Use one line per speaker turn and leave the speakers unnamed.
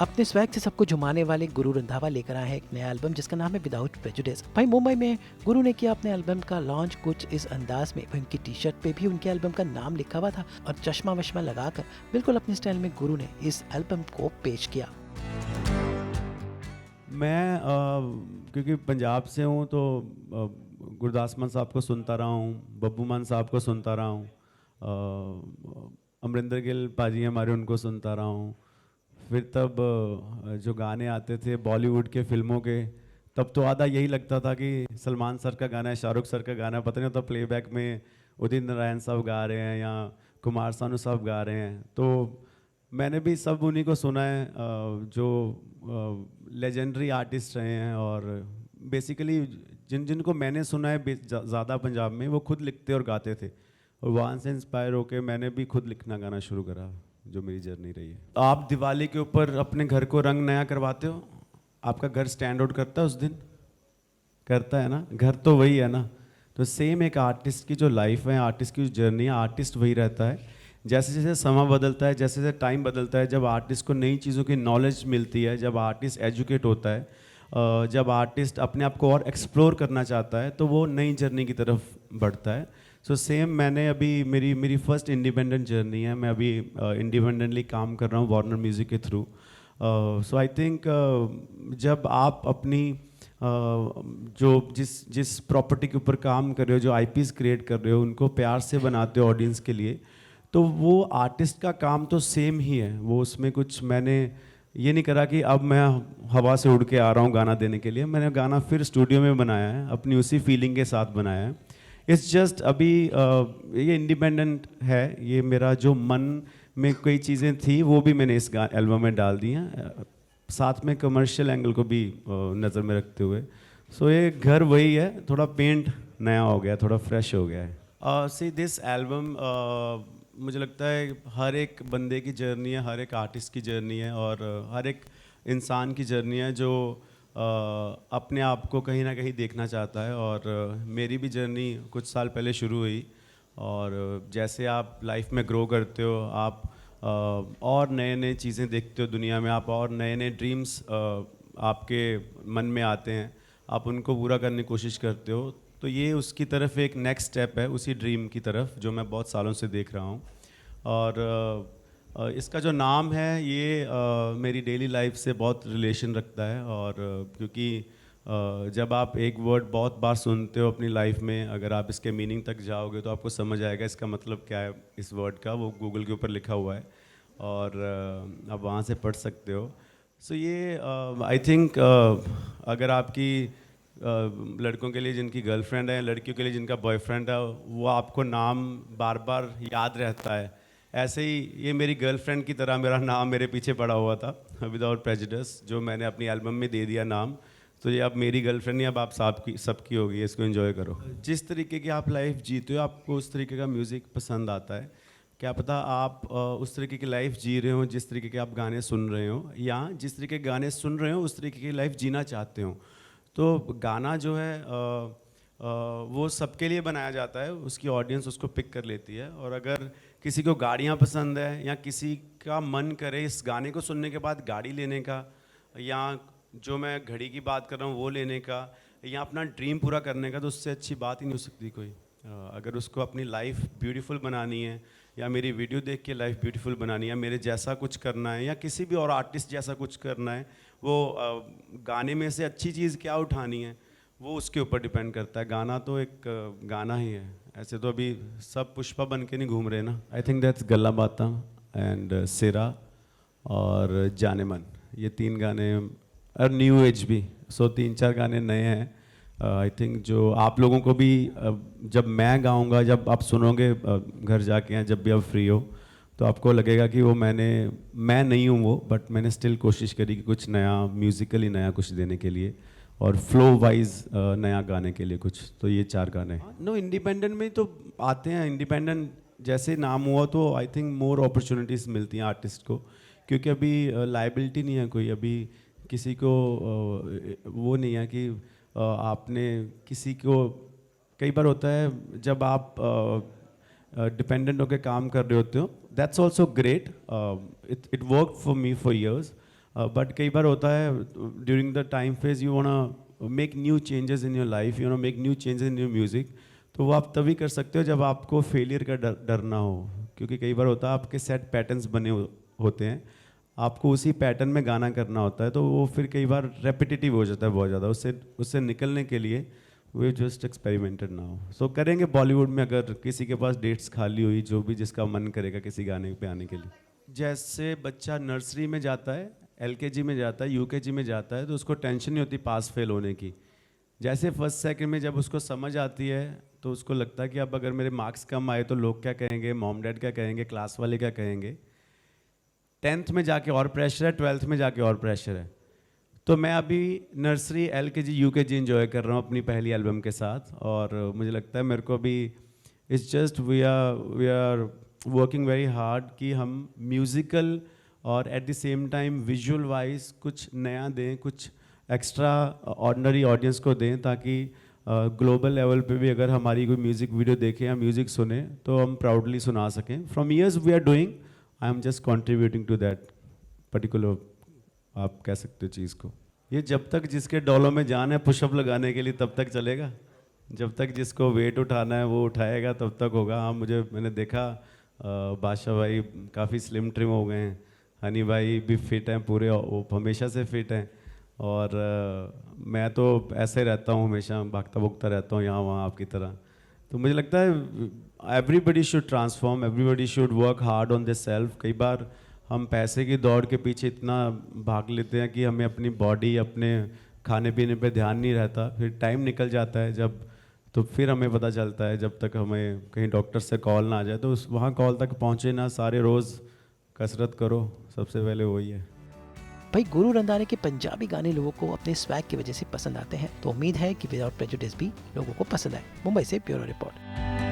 अपने स्वैग से सबको झुमाने वाले गुरु रंधावा लेकर आए हैं एक नया एल्बम जिसका नाम है विदाउट प्रेजुडिस। भाई मुंबई में गुरु ने किया अपने एल्बम का लॉन्च कुछ इस अंदाज में। उनकी टी शर्ट पे भी उनके एल्बम का नाम लिखा हुआ था और चश्मा वश्मा लगाकर बिल्कुल अपने स्टाइल में गुरु ने इस एल्बम को पेश किया।
मैं क्योंकि पंजाब से हूँ तो गुरदास मान साहब को सुनता रहा हूँ, बब्बू मान साहब को सुनता रहा हूँ, अमरिंदर गिल पाजी हमारे उनको सुनता रहा हूँ। फिर तब जो गाने आते थे बॉलीवुड के फिल्मों के, तब तो आधा यही लगता था कि सलमान सर का गाना है, शाहरुख सर का गाना है, पता नहीं होता प्लेबैक में उदित नारायण साहब गा रहे हैं या कुमार सानू साहब गा रहे हैं। तो मैंने भी सब उन्हीं को सुना है जो लेजेंडरी आर्टिस्ट रहे हैं। और बेसिकली जिनको मैंने सुना है ज़्यादा पंजाब में, वो खुद लिखते और गाते थे, और वहाँ से इंस्पायर होकर मैंने भी खुद लिखना गाना शुरू करा, जो मेरी जर्नी रही है। आप दिवाली के ऊपर अपने घर को रंग नया करवाते हो, आपका घर स्टैंड आउट करता है उस दिन, करता है ना? घर तो वही है ना। तो सेम एक आर्टिस्ट की जो लाइफ है, आर्टिस्ट की जो जर्नी है, आर्टिस्ट वही रहता है। जैसे जैसे समय बदलता है, जैसे जैसे टाइम बदलता है, जब आर्टिस्ट को नई चीज़ों की नॉलेज मिलती है, जब आर्टिस्ट एजुकेट होता है, जब आर्टिस्ट अपने आप को और एक्सप्लोर करना चाहता है, तो वो नई जर्नी की तरफ बढ़ता है। सो सेम मैंने अभी मेरी फर्स्ट इंडिपेंडेंट जर्नी है। मैं अभी इंडिपेंडेंटली काम कर रहा हूँ वार्नर म्यूज़िक के थ्रू। सो आई थिंक जब आप अपनी जो जिस प्रॉपर्टी के ऊपर काम कर रहे हो, जो आईपीज क्रिएट कर रहे हो, उनको प्यार से बनाते हो ऑडियंस के लिए, तो वो आर्टिस्ट का काम तो सेम ही है। वो उसमें कुछ मैंने ये नहीं करा कि अब मैं हवा से उड़ के आ रहा हूँ गाना देने के लिए। मैंने गाना फिर स्टूडियो में बनाया है, अपनी उसी फीलिंग के साथ बनाया है। इट्स जस्ट अभी ये इंडिपेंडेंट है। ये मेरा जो मन में कई चीज़ें थी वो भी मैंने इस एल्बम में डाल दी हैं, साथ में कमर्शियल एंगल को भी नज़र में रखते हुए। सो ये घर वही है, थोड़ा पेंट नया हो गया, थोड़ा फ्रेश हो गया है। सी दिस एल्बम मुझे लगता है हर एक बंदे की जर्नी है, हर एक आर्टिस्ट की जर्नी है, और हर एक इंसान की जर्नी है जो अपने आप को कहीं ना कहीं देखना चाहता है। और मेरी भी जर्नी कुछ साल पहले शुरू हुई, और जैसे आप लाइफ में ग्रो करते हो, आप और नए नए चीज़ें देखते हो दुनिया में, आप और नए नए ड्रीम्स आपके मन में आते हैं, आप उनको पूरा करने की कोशिश करते हो। तो ये उसकी तरफ एक नेक्स्ट स्टेप है, उसी ड्रीम की तरफ जो मैं बहुत सालों से देख रहा हूँ। और इसका जो नाम है ये मेरी डेली लाइफ से बहुत रिलेशन रखता है। और क्योंकि जब आप एक वर्ड बहुत बार सुनते हो अपनी लाइफ में, अगर आप इसके मीनिंग तक जाओगे तो आपको समझ आएगा इसका मतलब क्या है इस वर्ड का। वो गूगल के ऊपर लिखा हुआ है और आप वहाँ से पढ़ सकते हो। सो ये आई थिंक अगर आपकी लड़कों के लिए जिनकी गर्लफ्रेंड है, लड़कियों के लिए जिनका बॉयफ्रेंड है, वो आपको नाम बार बार याद रहता है, ऐसे ही ये मेरी गर्लफ्रेंड की तरह मेरा नाम मेरे पीछे पड़ा हुआ था, विदाउट प्रेजुडिस, जो मैंने अपनी एल्बम में दे दिया नाम। तो ये अब मेरी गर्लफ्रेंड नहीं, अब आप सबकी होगी, इसको एंजॉय करो। जिस तरीके की आप लाइफ जीते हो, आपको उस तरीके का म्यूज़िक पसंद आता है। क्या पता आप उस तरीके की लाइफ जी रहे हो जिस तरीके के आप गाने सुन रहे हो, या जिस तरीके के गाने सुन रहे हो उस तरीके की लाइफ जीना चाहते हो। तो गाना जो है वो सबके लिए बनाया जाता है, उसकी ऑडियंस उसको पिक कर लेती है। और अगर किसी को गाड़ियाँ पसंद है, या किसी का मन करे इस गाने को सुनने के बाद गाड़ी लेने का, या जो मैं घड़ी की बात कर रहा हूँ वो लेने का, या अपना ड्रीम पूरा करने का, तो उससे अच्छी बात ही नहीं हो सकती कोई। अगर उसको अपनी लाइफ ब्यूटीफुल बनानी है, या मेरी वीडियो देख के लाइफ ब्यूटीफुल बनानी है, मेरे जैसा कुछ करना है, या किसी भी और आर्टिस्ट जैसा कुछ करना है, वो गाने में से अच्छी चीज़ क्या उठानी है, वो उसके ऊपर डिपेंड करता है। गाना तो एक गाना ही है। ऐसे तो अभी सब पुष्पा बन के नहीं घूम रहे ना। आई थिंक दैट्स गल्ला बाता एंड सिरा और जाने मन, ये 3 गाने, और न्यू एज भी। सो 3-4 गाने नए हैं। आई थिंक जो आप लोगों को भी जब मैं गाऊंगा, जब आप सुनोगे घर जाके, या जब भी आप फ्री हो, तो आपको लगेगा कि वो मैं नहीं हूँ वो, बट मैंने स्टिल कोशिश करी कि कुछ नया, म्यूज़िकली नया कुछ देने के लिए, और फ्लो वाइज नया गाने के लिए कुछ। तो ये 4 गाने नो इंडिपेंडेंट में तो आते हैं। इंडिपेंडेंट जैसे नाम हुआ तो आई थिंक मोर अपॉर्चुनिटीज़ मिलती हैं आर्टिस्ट को, क्योंकि अभी लाइबिलिटी नहीं है कोई, अभी किसी को वो नहीं है कि आपने किसी को, कई बार होता है जब आप डिपेंडेंट होकर काम कर रहे होते हो, that's also great, it work for me for years, but कई बार होता है during the time phase you want make new changes in your life, you want make new changes in your music, तो वो आप तभी कर सकते हो जब आपको फेलियर का डर ना हो, क्योंकि कई बार होता है आपके सेट पैटर्न्स बने होते हैं, आपको उसी पैटर्न में गाना करना होता है, तो वो फिर कई बार रेपिटेटिव हो जाता है बहुत ज़्यादा, उससे निकलने के लिए वे जस्ट एक्सपेरिमेंटेड नाउ। सो करेंगे बॉलीवुड में, अगर किसी के पास डेट्स खाली हुई, जो भी जिसका मन करेगा किसी गाने पे आने के लिए। जैसे बच्चा नर्सरी में जाता है, एलकेजी में जाता है, यूकेजी में जाता है, तो उसको टेंशन नहीं होती पास फेल होने की। जैसे फर्स्ट सेकंड में जब उसको समझ आती है तो उसको लगता है कि अब अगर मेरे मार्क्स कम आए तो लोग क्या कहेंगे, मॉम डैड क्या कहेंगे, क्लास वाले क्या कहेंगे। 10th में जाके और प्रेशर है, 12th में जाके और प्रेशर है। तो मैं अभी नर्सरी, एलकेजी, यूकेजी एंजॉय कर रहा हूँ अपनी पहली एल्बम के साथ, और मुझे लगता है मेरे को भी it's just we are working very hard कि हम म्यूज़िकल और at the same time visual wise कुछ नया दें, कुछ एक्स्ट्रा ऑर्डिनरी ऑडियंस को दें, ताकि ग्लोबल लेवल पे भी अगर हमारी कोई म्यूज़िक वीडियो देखें या म्यूज़िक सुने तो हम प्राउडली सुना सकें। From years we are doing, I am just contributing to that particular, आप कह सकते हो चीज़ को। ये जब तक जिसके डॉलों में जान है पुशअप लगाने के लिए तब तक चलेगा, जब तक जिसको वेट उठाना है वो उठाएगा तब तक होगा। हाँ, मैंने देखा बादशाह भाई काफ़ी स्लिम ट्रिम हो गए हैं, हनी भाई भी फिट हैं पूरे, वो हमेशा से फिट हैं, और मैं तो ऐसे रहता हूँ, हमेशा भागता भुगता रहता हूँ यहाँ वहाँ आपकी तरह। तो मुझे लगता है everybody should transform, everybody should work hard on this self. कई बार हम पैसे की दौड़ के पीछे इतना भाग लेते हैं कि हमें अपनी बॉडी, अपने खाने पीने पे ध्यान नहीं रहता, फिर टाइम निकल जाता है जब, तो फिर हमें पता चलता है जब तक हमें कहीं डॉक्टर से कॉल ना आ जाए, तो उस वहाँ कॉल तक पहुँचे ना, सारे रोज़ कसरत करो, सबसे पहले वही है।
भाई गुरु रंधावा के पंजाबी गाने लोगों को अपने स्वैग की वजह से पसंद आते हैं, तो उम्मीद है कि विदाउट प्रेजुडिस भी लोगों को पसंद आए। मुंबई से ब्यूरो रिपोर्ट।